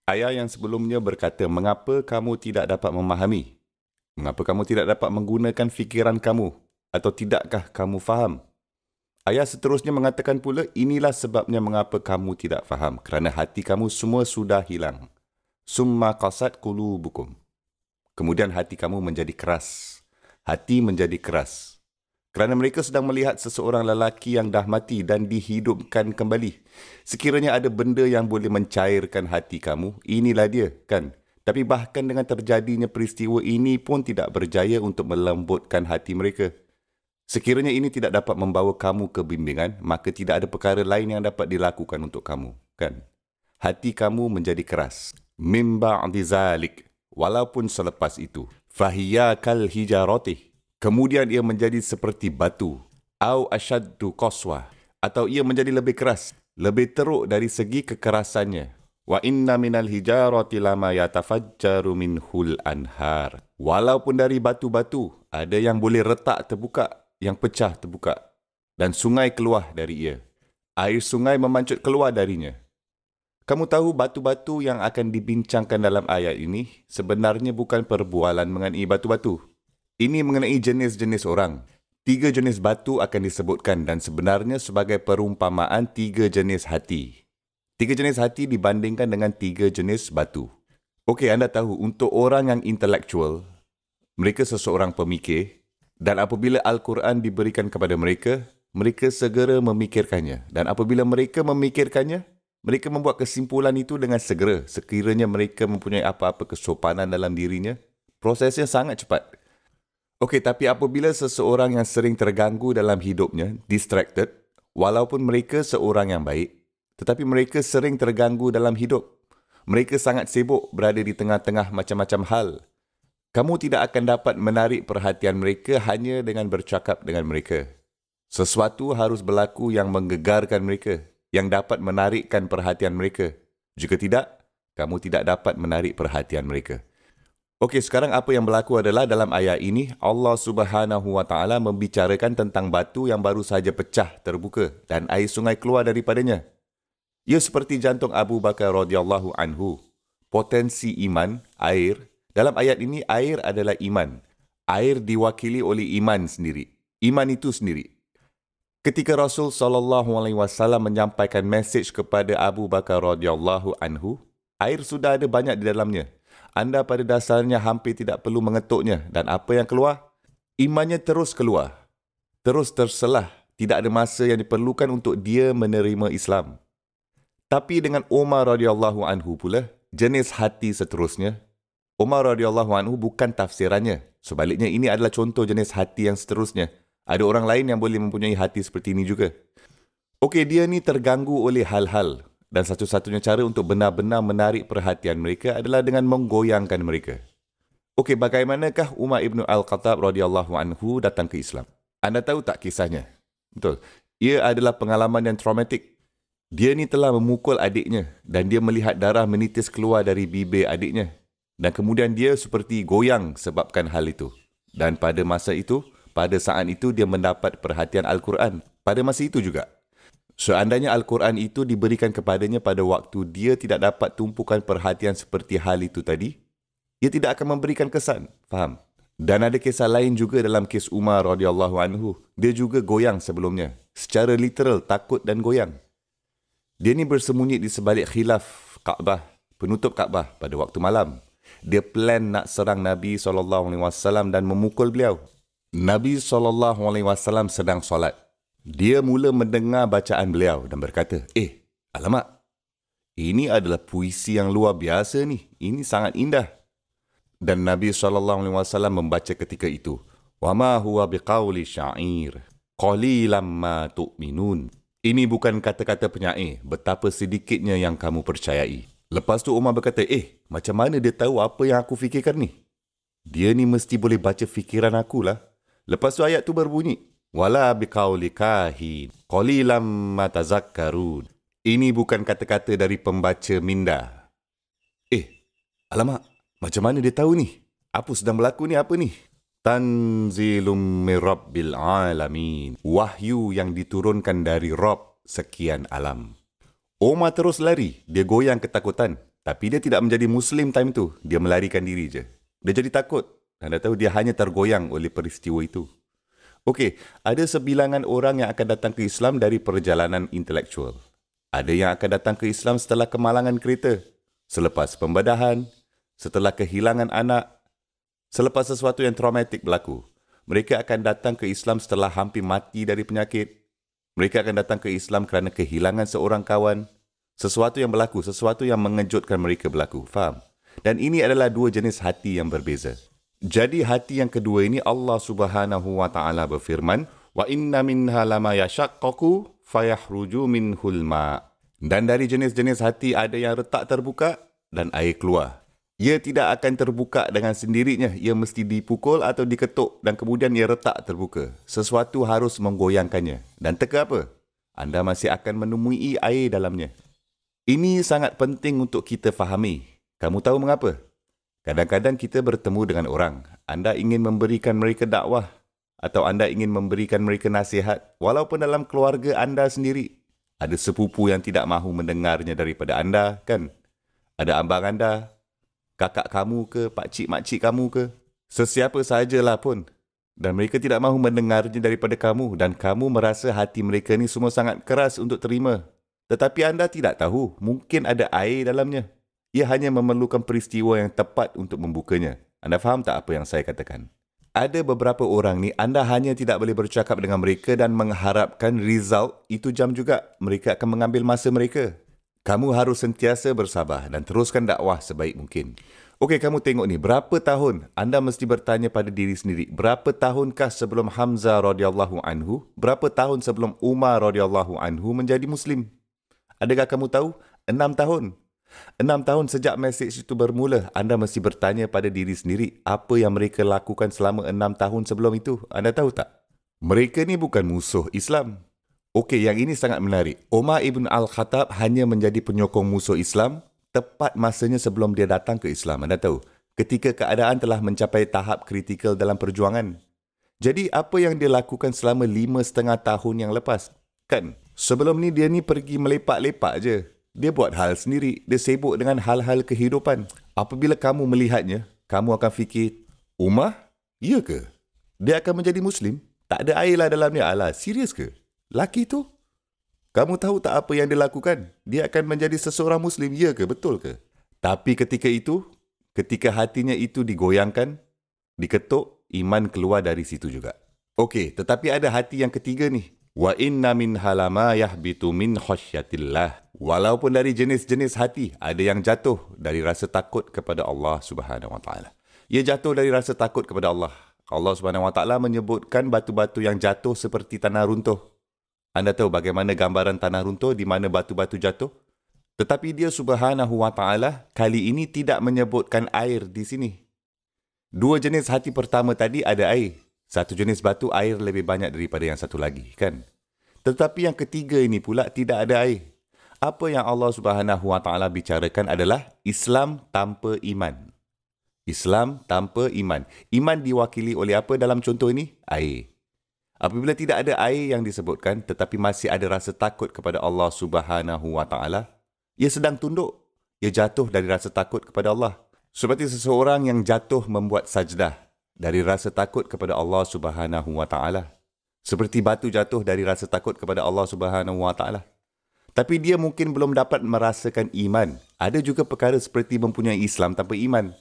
Ayat yang sebelumnya berkata, mengapa kamu tidak dapat memahami? Mengapa kamu tidak dapat menggunakan fikiran kamu? Atau tidakkah kamu faham? Ayat seterusnya mengatakan pula, inilah sebabnya mengapa kamu tidak faham. Kerana hati kamu semua sudah hilang. Summa qasat qulubukum. Kemudian hati kamu menjadi keras. Hati menjadi keras. Kerana mereka sedang melihat seseorang lelaki yang dah mati dan dihidupkan kembali. Sekiranya ada benda yang boleh mencairkan hati kamu, inilah dia, kan? Tapi bahkan dengan terjadinya peristiwa ini pun tidak berjaya untuk melembutkan hati mereka. Sekiranya ini tidak dapat membawa kamu ke bimbingan, maka tidak ada perkara lain yang dapat dilakukan untuk kamu, kan? Hati kamu menjadi keras. Mim ba'di zalik, walaupun selepas itu. Fahiya kal hijarati. Kemudian ia menjadi seperti batu. Au asyaddu qaswah. Atau ia menjadi lebih keras, lebih teruk dari segi kekerasannya. Wa inna minal hijarati lama yatafajjaru minhul anhar. Walaupun dari batu-batu, ada yang boleh retak terbuka, yang pecah terbuka. Dan sungai keluar dari ia. Air sungai memancut keluar darinya. Kamu tahu batu-batu yang akan dibincangkan dalam ayat ini sebenarnya bukan perbualan mengenai batu-batu. Ini mengenai jenis-jenis orang. 3 jenis batu akan disebutkan dan sebenarnya sebagai perumpamaan 3 jenis hati. 3 jenis hati dibandingkan dengan 3 jenis batu. Okey, anda tahu untuk orang yang intelektual, mereka seseorang pemikir dan apabila Al-Quran diberikan kepada mereka, mereka segera memikirkannya. Dan apabila mereka memikirkannya, mereka membuat kesimpulan itu dengan segera. Sekiranya mereka mempunyai apa-apa kesopanan dalam dirinya, prosesnya sangat cepat. Okey, tapi apabila seseorang yang sering terganggu dalam hidupnya, distracted, walaupun mereka seorang yang baik, tetapi mereka sering terganggu dalam hidup. Mereka sangat sibuk berada di tengah-tengah macam-macam hal. Kamu tidak akan dapat menarik perhatian mereka hanya dengan bercakap dengan mereka. Sesuatu harus berlaku yang menggegarkan mereka, yang dapat menarikkan perhatian mereka. Jika tidak, kamu tidak dapat menarik perhatian mereka. Okey, sekarang apa yang berlaku adalah dalam ayat ini, Allah Subhanahu Wa Taala membicarakan tentang batu yang baru saja pecah terbuka dan air sungai keluar daripadanya. Ia seperti jantung Abu Bakar radhiyallahu anhu. Potensi iman, air. Dalam ayat ini, air adalah iman. Air diwakili oleh iman sendiri. Iman itu sendiri. Ketika Rasul SAW menyampaikan mesej kepada Abu Bakar radhiyallahu anhu, air sudah ada banyak di dalamnya. Anda pada dasarnya hampir tidak perlu mengetuknya. Dan apa yang keluar? Imannya terus keluar. Terus terselah. Tidak ada masa yang diperlukan untuk dia menerima Islam. Tapi dengan Umar radhiyallahu anhu pula, jenis hati seterusnya, Umar radhiyallahu anhu bukan tafsirannya. Sebaliknya ini adalah contoh jenis hati yang seterusnya. Ada orang lain yang boleh mempunyai hati seperti ini juga. Okey, dia ni terganggu oleh hal-hal. Dan satu-satunya cara untuk benar-benar menarik perhatian mereka adalah dengan menggoyangkan mereka. Okey, bagaimanakah Umar ibn Al-Khattab radhiyallahu anhu datang ke Islam? Anda tahu tak kisahnya? Betul. Ia adalah pengalaman yang traumatik. Dia ni telah memukul adiknya dan dia melihat darah menitis keluar dari bibir adiknya. Dan kemudian dia seperti goyang sebabkan hal itu. Dan pada masa itu, pada saat itu dia mendapat perhatian Al-Quran. Pada masa itu juga. Seandainya Al-Quran itu diberikan kepadanya pada waktu dia tidak dapat tumpukan perhatian seperti hal itu tadi, ia tidak akan memberikan kesan. Faham? Dan ada kisah lain juga dalam kes Umar radhiyallahu anhu. Dia juga goyang sebelumnya. Secara literal, takut dan goyang. Dia ni bersembunyi di sebalik khilaf Kaabah, penutup Kaabah pada waktu malam. Dia plan nak serang Nabi SAW dan memukul beliau. Nabi SAW sedang solat. Dia mula mendengar bacaan beliau dan berkata, alamak, ini adalah puisi yang luar biasa ni. Ini sangat indah. Dan Nabi SAW membaca ketika itu, وَمَا هُوَ بِقَوْلِ شَعِيرٍ قَلِيلًا مَا تُؤْمِنُونَ. Ini bukan kata-kata penyair, betapa sedikitnya yang kamu percayai. Lepas tu Umar berkata, macam mana dia tahu apa yang aku fikirkan ni? Dia ni mesti boleh baca fikiran akulah. Lepas tu ayat tu berbunyi, wala biqauli kahin qalilan ma tazakkarun. Ini bukan kata-kata dari pembaca minda. Alamak, macam mana dia tahu ni? Apa sedang berlaku ni? Apa ni? Tanzilum mir rabbil alamin. Wahyu yang diturunkan dari Rabb sekian alam. Umar terus lari. Dia goyang ketakutan. Tapi dia tidak menjadi Muslim time tu. Dia melarikan diri je. Dia jadi takut. Anda tahu dia hanya tergoyang oleh peristiwa itu. Okey, ada sebilangan orang yang akan datang ke Islam dari perjalanan intelektual. Ada yang akan datang ke Islam setelah kemalangan kereta, selepas pembedahan, setelah kehilangan anak, selepas sesuatu yang traumatik berlaku. Mereka akan datang ke Islam setelah hampir mati dari penyakit. Mereka akan datang ke Islam kerana kehilangan seorang kawan. Sesuatu yang berlaku, sesuatu yang mengejutkan mereka berlaku. Faham? Dan ini adalah dua jenis hati yang berbeza. Jadi hati yang kedua ini Allah Subhanahu wa taala berfirman, "Wa inna minha lama yashaqqaqu fayahruju minhul ma." Dan dari jenis-jenis hati ada yang retak terbuka dan air keluar. Ia tidak akan terbuka dengan sendirinya. Ia mesti dipukul atau diketuk dan kemudian ia retak terbuka. Sesuatu harus menggoyangkannya. Dan teka apa? Anda masih akan menemui air dalamnya. Ini sangat penting untuk kita fahami. Kamu tahu mengapa? Kadang-kadang kita bertemu dengan orang. Anda ingin memberikan mereka dakwah atau anda ingin memberikan mereka nasihat walaupun dalam keluarga anda sendiri. Ada sepupu yang tidak mahu mendengarnya daripada anda, kan? Ada abang anda, kakak kamu ke, pakcik makcik kamu ke, sesiapa sahajalah pun. Dan mereka tidak mahu mendengarnya daripada kamu dan kamu merasa hati mereka ni semua sangat keras untuk terima. Tetapi anda tidak tahu, mungkin ada air dalamnya. Ia hanya memerlukan peristiwa yang tepat untuk membukanya. Anda faham tak apa yang saya katakan? Ada beberapa orang ni, anda hanya tidak boleh bercakap dengan mereka dan mengharapkan result itu jam juga. Mereka akan mengambil masa mereka. Kamu harus sentiasa bersabar dan teruskan dakwah sebaik mungkin. Okey, kamu tengok ni, berapa tahun anda mesti bertanya pada diri sendiri, berapa tahunkah sebelum Hamzah radhiyallahu anhu, berapa tahun sebelum Umar radhiyallahu anhu menjadi Muslim? Adakah kamu tahu? 6 tahun. 6 tahun sejak mesej itu bermula, anda mesti bertanya pada diri sendiri apa yang mereka lakukan selama 6 tahun sebelum itu. Anda tahu tak? Mereka ni bukan musuh Islam. Okey, yang ini sangat menarik. Umar ibn Al-Khattab hanya menjadi penyokong musuh Islam tepat masanya sebelum dia datang ke Islam. Anda tahu? Ketika keadaan telah mencapai tahap kritikal dalam perjuangan. Jadi apa yang dia lakukan selama 5,5 tahun yang lepas? Kan? Sebelum ni dia ni pergi melepak-lepak je. Dia buat hal sendiri. Dia sibuk dengan hal-hal kehidupan. Apabila kamu melihatnya, kamu akan fikir, Umar? Ya ke? Dia akan menjadi Muslim? Tak ada air lah dalam dia. Alah, serius ke? Laki tu? Kamu tahu tak apa yang dia lakukan? Dia akan menjadi seseorang Muslim. Ya ke? Betul ke? Tapi ketika itu, ketika hatinya itu digoyangkan, diketuk, iman keluar dari situ juga. Okey, tetapi ada hati yang ketiga ni. Wa inna min halama yahbitu min khasyatillah. Walaupun dari jenis-jenis hati, ada yang jatuh dari rasa takut kepada Allah Subhanahu Wa Taala. Ia jatuh dari rasa takut kepada Allah. Allah Subhanahu Wa Taala menyebutkan batu-batu yang jatuh seperti tanah runtuh. Anda tahu bagaimana gambaran tanah runtuh di mana batu-batu jatuh? Tetapi dia Subhanahu Wa Taala kali ini tidak menyebutkan air di sini. Dua jenis hati pertama tadi ada air. Satu jenis batu air lebih banyak daripada yang satu lagi, kan? Tetapi yang ketiga ini pula tidak ada air. Apa yang Allah Subhanahu Wa Taala bicarakan adalah Islam tanpa iman. Islam tanpa iman. Iman diwakili oleh apa dalam contoh ini? Air. Apabila tidak ada air yang disebutkan tetapi masih ada rasa takut kepada Allah Subhanahu Wa Taala, ia sedang tunduk. Ia jatuh dari rasa takut kepada Allah. Seperti seseorang yang jatuh membuat sajdah dari rasa takut kepada Allah Subhanahu Wa Taala. Seperti batu jatuh dari rasa takut kepada Allah Subhanahu Wa Taala. Tapi dia mungkin belum dapat merasakan iman. Ada juga perkara seperti mempunyai Islam tanpa iman.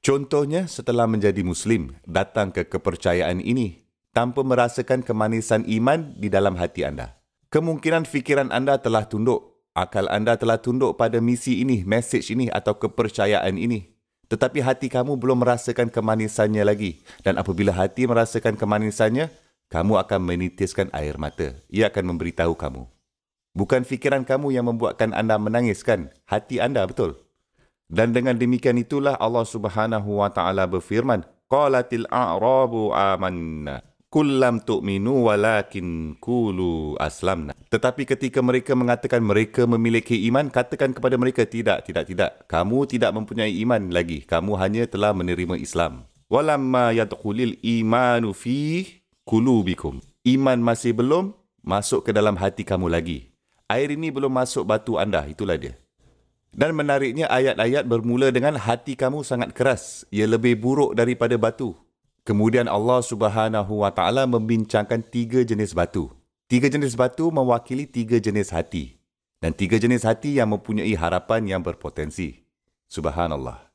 Contohnya setelah menjadi Muslim, datang ke kepercayaan ini tanpa merasakan kemanisan iman di dalam hati anda. Kemungkinan fikiran anda telah tunduk. Akal anda telah tunduk pada misi ini, mesej ini atau kepercayaan ini. Tetapi hati kamu belum merasakan kemanisannya lagi. Dan apabila hati merasakan kemanisannya, kamu akan menitiskan air mata. Ia akan memberitahu kamu. Bukan fikiran kamu yang membuatkan anda menangis, kan? Hati anda, betul? Dan dengan demikian itulah Allah Subhanahu Wa Taala berfirman, Qalatil a'rabu amanna. Kullam tu'minu walakin kulu aslamna. Tetapi ketika mereka mengatakan mereka memiliki iman, katakan kepada mereka, tidak. Kamu tidak mempunyai iman lagi. Kamu hanya telah menerima Islam. Walamma yadkhulil imanu fi qulubikum. Iman masih belum masuk ke dalam hati kamu lagi. Air ini belum masuk batu anda. Itulah dia. Dan menariknya ayat-ayat bermula dengan hati kamu sangat keras, ia lebih buruk daripada batu. Kemudian Allah Subhanahu Wa Taala membincangkan 3 jenis batu. 3 jenis batu mewakili 3 jenis hati. Dan 3 jenis hati yang mempunyai harapan yang berpotensi. Subhanallah.